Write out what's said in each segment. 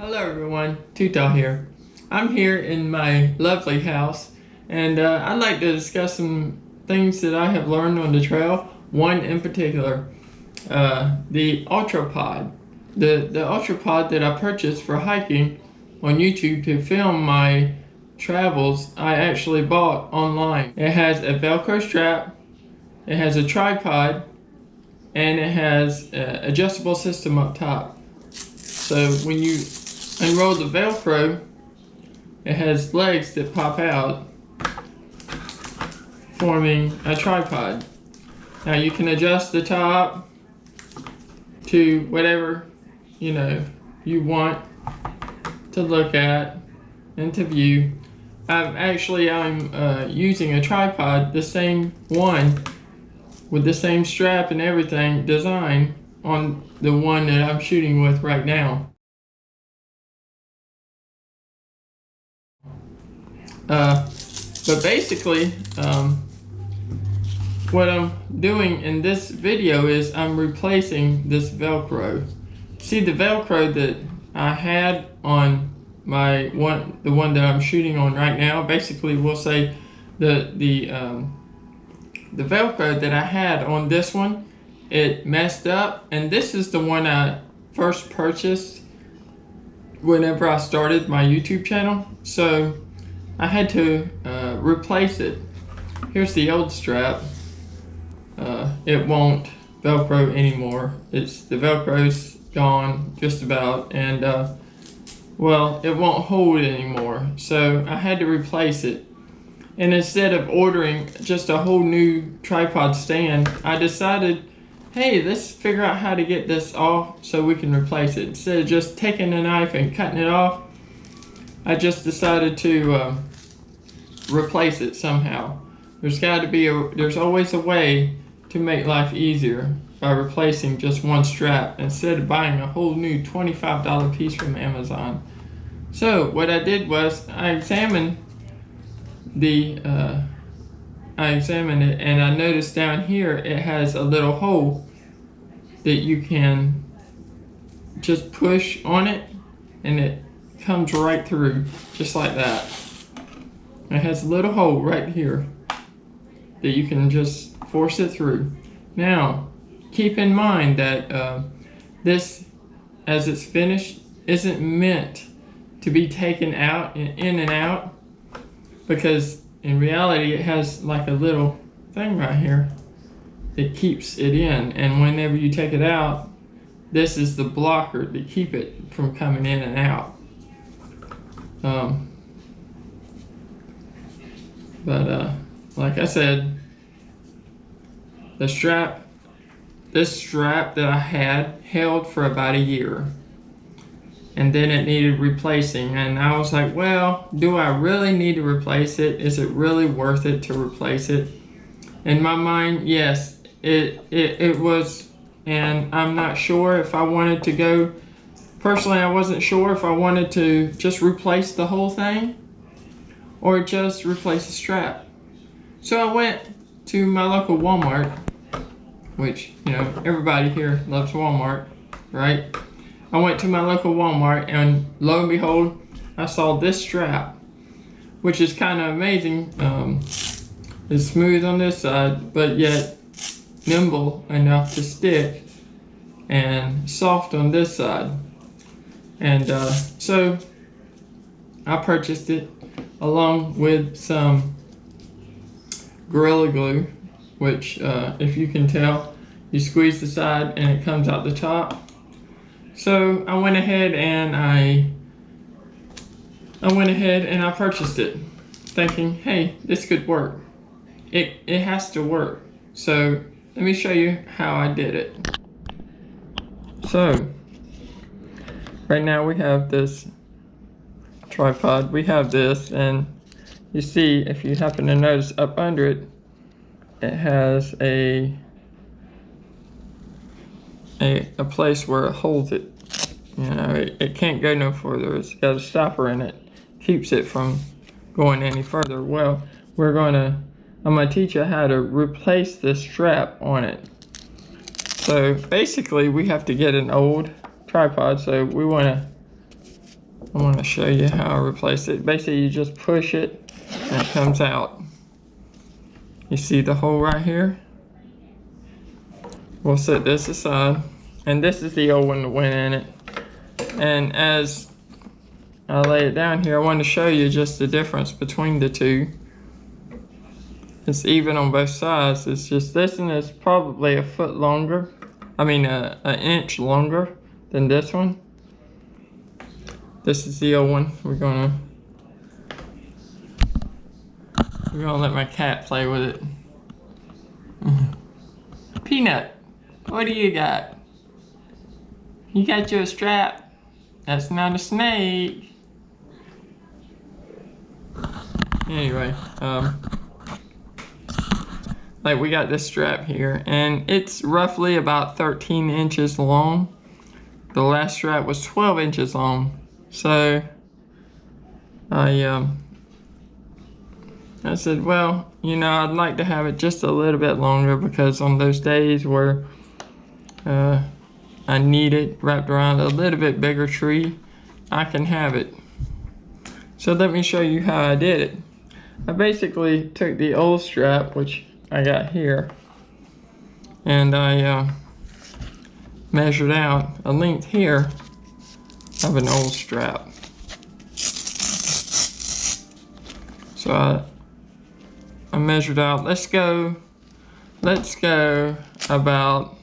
Hello everyone, Tutal here. I'm here in my lovely house and I'd like to discuss some things that I have learned on the trail. One in particular, the Ultrapod. The Ultrapod that I purchased for hiking on YouTube to film my travels, I actually bought online. It has a Velcro strap, it has a tripod, and it has an adjustable system up top. So when you unroll the Velcro, it has legs that pop out, forming a tripod. Now you can adjust the top to whatever you want to look at and to view. I'm using a tripod, the same one with the same strap and everything design on the one that I'm shooting with right now. But basically, what I'm doing in this video is I'm replacing this Velcro. See, the Velcro that I had on the one that I'm shooting on right now, basically we'll say the Velcro that I had on this one, it messed up, and this is the one I first purchased whenever I started my YouTube channel. So I had to replace it. Here's the old strap. It won't Velcro anymore. The Velcro's gone just about, and well, it won't hold anymore. So I had to replace it. And instead of ordering just a whole new tripod stand, I decided, hey, let's figure out how to get this off so we can replace it. Instead of just taking a knife and cutting it off, I just decided to replace it somehow. There's always a way to make life easier by replacing just one strap instead of buying a whole new $25 piece from Amazon. So what I did was I examined it, and I noticed down here it has a little hole that you can just push on it and it comes right through, just like that. It has a little hole right here that you can just force it through. Now, keep in mind that this, as it's finished, isn't meant to be taken out and in and out, because in reality it has like a little thing right here that keeps it in, and whenever you take it out, this is the blocker to keep it from coming in and out. Like I said, this strap that I had held for about a year, and then it needed replacing, and I was like, well, do I really need to replace it? Is it really worth it to replace it? In my mind, yes, it was, and I'm not sure if I wanted to go, personally I wasn't sure if I wanted to just replace the whole thing or just replace the strap. So I went to my local Walmart, which, everybody here loves Walmart, right? I went to my local Walmart, and lo and behold, I saw this strap, which is kind of amazing. It's smooth on this side, but yet nimble enough to stick, and soft on this side. And so I purchased it along with some Gorilla Glue, which if you can tell, you squeeze the side and it comes out the top. So I went ahead and I purchased it, thinking, hey, this could work. It has to work. So let me show you how I did it. So right now we have this tripod. We have this, and you see, if you happen to notice up under it, it has a place where it holds it. It can't go no further. It's got a stopper in it, keeps it from going any further. Well, I'm gonna teach you how to replace this strap on it. So basically we have to get an old tripod, so we want to I want to show you how I replace it. Basically, you just push it and it comes out. You see the hole right here? We'll set this aside. And this is the old one that went in it. And as I lay it down here, I want to show you just the difference between the two. It's even on both sides. It's just this one is probably a foot longer. I mean, an inch longer than this one. This is the old one. We're gonna let my cat play with it. Peanut, what do you got? You got your strap. That's not a snake. Anyway, like we got this strap here, and it's roughly about 13 inches long. The last strap was 12 inches long. So I said, well, you know, I'd like to have it just a little bit longer, because on those days where I need it wrapped around a little bit bigger tree, I can have it. So let me show you how I did it. I basically took the old strap, which I got here, and I measured out a length here of an old strap. So I measured out, let's go about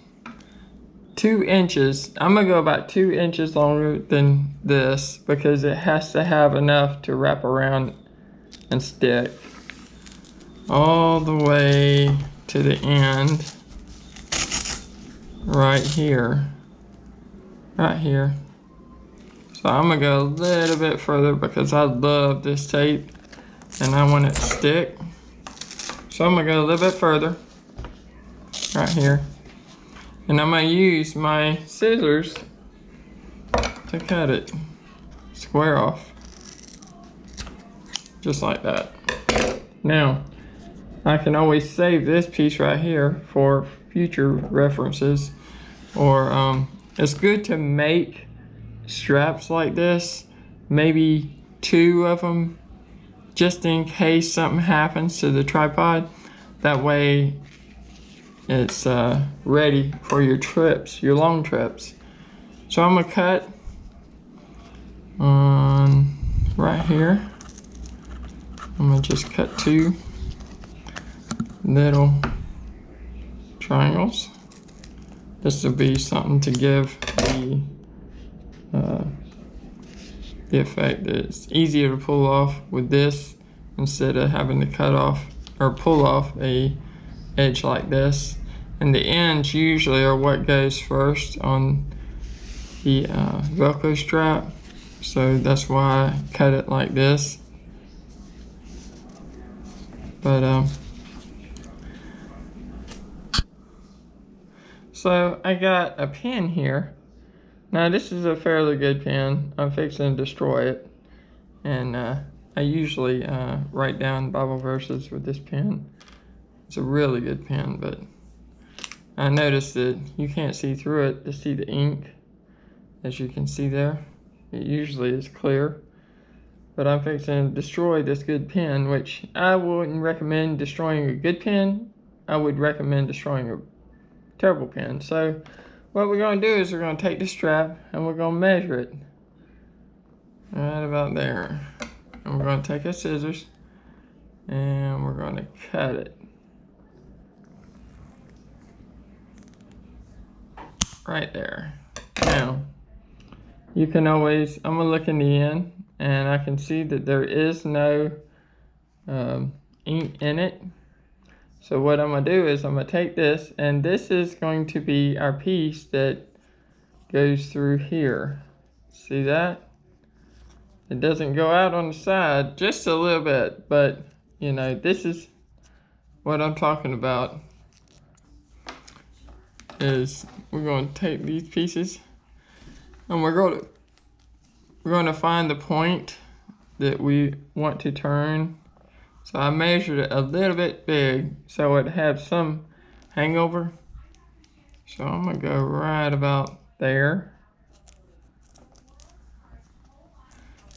2 inches. I'm gonna go about 2 inches longer than this, because it has to have enough to wrap around and stick all the way to the end right here. So I'm gonna go a little bit further, because I love this tape and I want it to stick. So I'm gonna go a little bit further right here, and I'm gonna use my scissors to cut it square off, just like that. Now, I can always save this piece right here for future references, or it's good to make straps like this, maybe 2 of them, just in case something happens to the tripod. That way it's ready for your trips, your long trips. So I'm gonna cut on right here. I'm gonna just cut 2 little triangles. This will be something to give the effect that it's easier to pull off with this, instead of having to cut off or pull off a edge like this. And the ends usually are what goes first on the Velcro strap, so that's why I cut it like this. But so I got a pen here. Now this is a fairly good pen. I'm fixing to destroy it, and I usually write down Bible verses with this pen. It's a really good pen, but I noticed that you can't see through it to see the ink. As you can see there, it usually is clear. But I'm fixing to destroy this good pen, which I wouldn't recommend destroying a good pen. I would recommend destroying a terrible pen. So what we're going to do is we're going to take the strap and we're going to measure it right about there. And we're going to take our scissors and we're going to cut it right there. Now, you can always, I'm going to look in the end, and I can see that there is no ink in it. So what I'm going to do is I'm going to take this, and this is going to be our piece that goes through here. See that? It doesn't go out on the side, just a little bit, but you know, this is what I'm talking about. Is we're going to take these pieces and we're going to find the point that we want to turn. So I measured it a little bit big so it had some hangover. So I'm going to go right about there.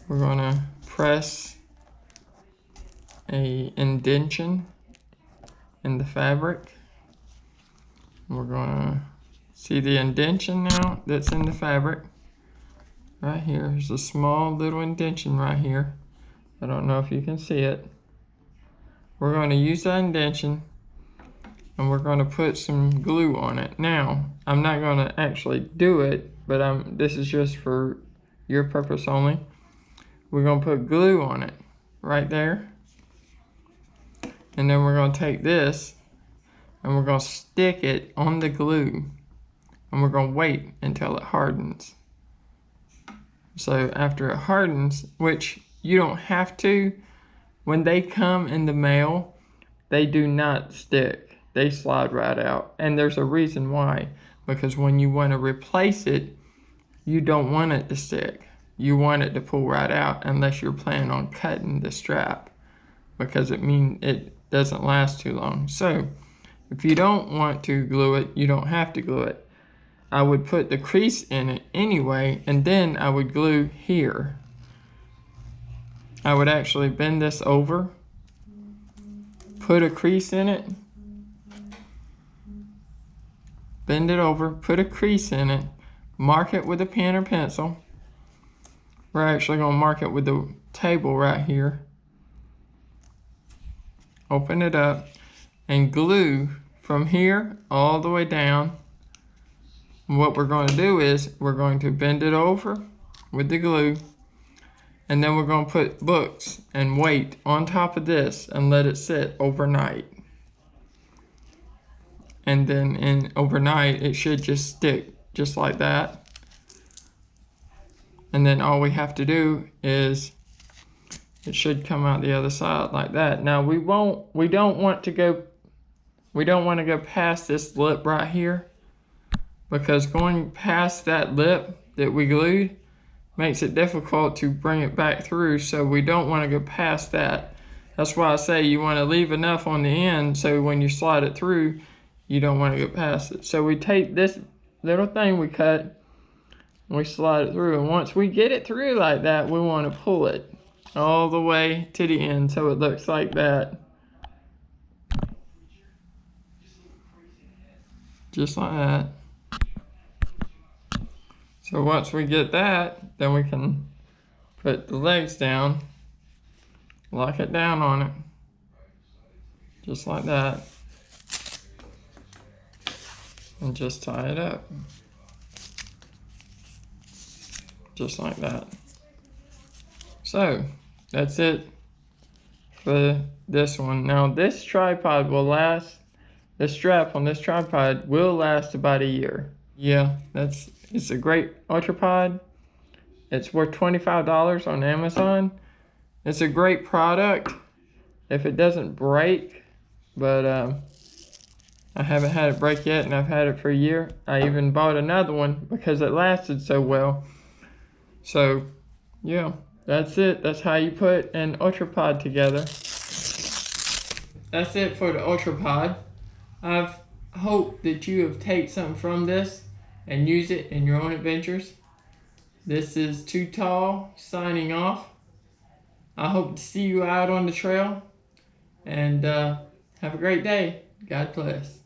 we're gonna press a indentation in the fabric. We're gonna see the indentation now that's in the fabric. Right here, there's a small little indentation right here. I don't know if you can see it. We're going to use that indentation and we're going to put some glue on it. Now, I'm not going to actually do it, but this is just for your purpose only. We're going to put glue on it right there. And then we're going to take this and we're going to stick it on the glue. And we're going to wait until it hardens. So after it hardens, which you don't have to, when they come in the mail, they do not stick. They slide right out. And there's a reason why. Because when you want to replace it, you don't want it to stick. You want it to pull right out unless you're planning on cutting the strap. Because it doesn't last too long. So if you don't want to glue it, you don't have to glue it. I would put the crease in it anyway, and then I would glue here. I would actually bend this over, put a crease in it, bend it over, put a crease in it, mark it with a pen or pencil. We're actually going to mark it with the table right here. Open it up and glue from here all the way down. What we're going to do is we're going to bend it over with the glue, and then we're going to put books and weight on top of this and let it sit overnight. And then overnight it should just stick just like that. And then all we have to do is it should come out the other side like that. Now we don't want to go past this lip right here, because going past that lip that we glued makes it difficult to bring it back through, so we don't want to go past that. That's why I say you want to leave enough on the end so when you slide it through, you don't want to go past it. So we take this little thing we cut, and we slide it through, and once we get it through like that, we want to pull it all the way to the end so it looks like that. Just like that. So once we get that, then we can put the legs down, lock it down on it, just like that, and just tie it up, just like that. So that's it for this one. Now this tripod will last, the strap on this tripod will last about a year. Yeah, it's a great Ultrapod. It's worth $25 on Amazon. It's a great product if it doesn't break, but I haven't had it break yet, and I've had it for a year. I even bought another one because it lasted so well. So yeah, that's it. That's how you put an Ultrapod together. That's it for the Ultrapod. I hope that you have taken something from this and use it in your own adventures. This is Too Tall signing off. I hope to see you out on the trail, and have a great day. God bless.